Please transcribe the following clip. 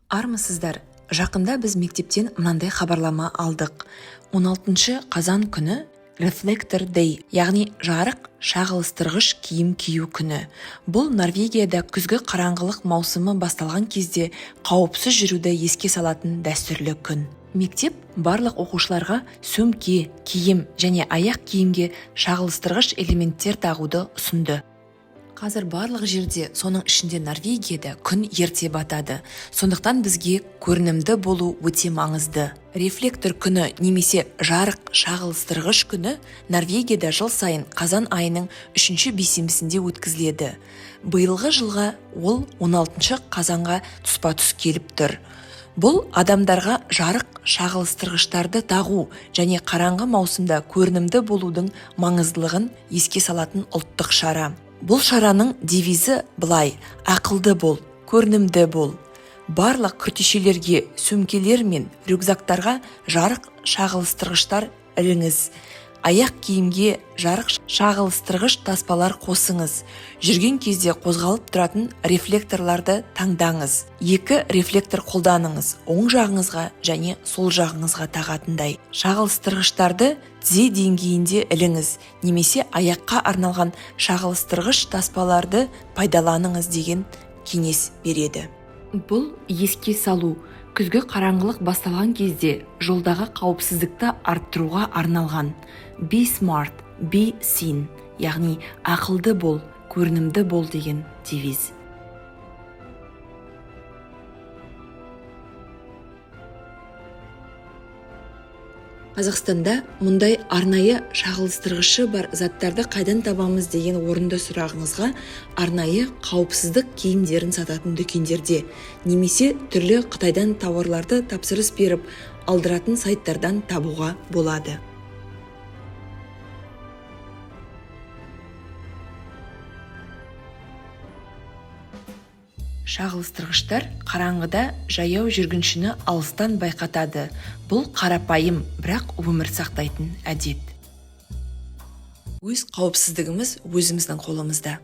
Армысыздар, жақында біз мектептен мынандай хабарлама алдық. 16 қазан күні Reflector Day, яғни жарық шағылыстырғыш киім кию күні. Бұл Норвегияда күзгі қараңғылық маусымы басталған кезде қауіпсіз жүруді еске салатын дәстүрлі күн. Мектеп барлық оқушыларға сөмке, киім және аяқ киімге шағылыстырғыш элементтер тағуды ұсынды. Қазір барлық жерде, соның ішінде Норвегияда күн ерте батады. Сондықтан бізге көрінімді болу өте маңызды. Рефлектор күні немесе жарық шағылыстырғыш күні Норвегияда жыл сайын қазан айының 3-ші бейсенбісінде өткізіледі. Биылғы жылға ол 16 қазанға тұспа-тұс келіп тұр. Бұл адамдарға жарық шағылыстырғыштарды тағу және қараңғы маусымда көрінімді болудың маңыздылығын еске салатын ұлттық шара. Бұл шараның девизі былай: ақылды бол, көрінімді бол. Барлық күртешелерге, сөмкелер мен рюкзактарға жарық шағылыстырғыштар іліңіз. Аяқ киімге жарық шағылыстырғыш таспалар қосыңыз. Жүрген кезде қозғалып тұратын рефлекторларды таңдаңыз. 2 рефлектор қолданыңыз, оң жағыңызға және сол жағыңызға тағатындай. Шағылыстырғыштарды тізе деңгейінде іліңіз, немесе аяққа арналған шағылыстырғыш таспаларды пайдаланыңыз деген кеңес береді. Бұл еске салу, күзгі қараңғылық басталған кезде жолдағы қауіпсіздікті арттыруға арналған. Be smart, be seen, яғни ақылды бол, көрінімді бол деген девиз. Қазақстанда мұндай арнайы шағылыстырғышы бар заттарды қайдан табамыз деген орынды сұрағыңызға арнайы қауіпсіздік киімдерін сататын дүкендерде немесе түрлі Қытайдан тауарларды тапсырыс беріп алдыратын сайттардан табуға болады. Шағылыстырғыштар қараңғыда жаяу жүргіншіні алыстан байқатады. Бұл қарапайым, бірақ өмір сақтайтын әдет. Өз қауіпсіздігіміз өзіміздің қолымызда.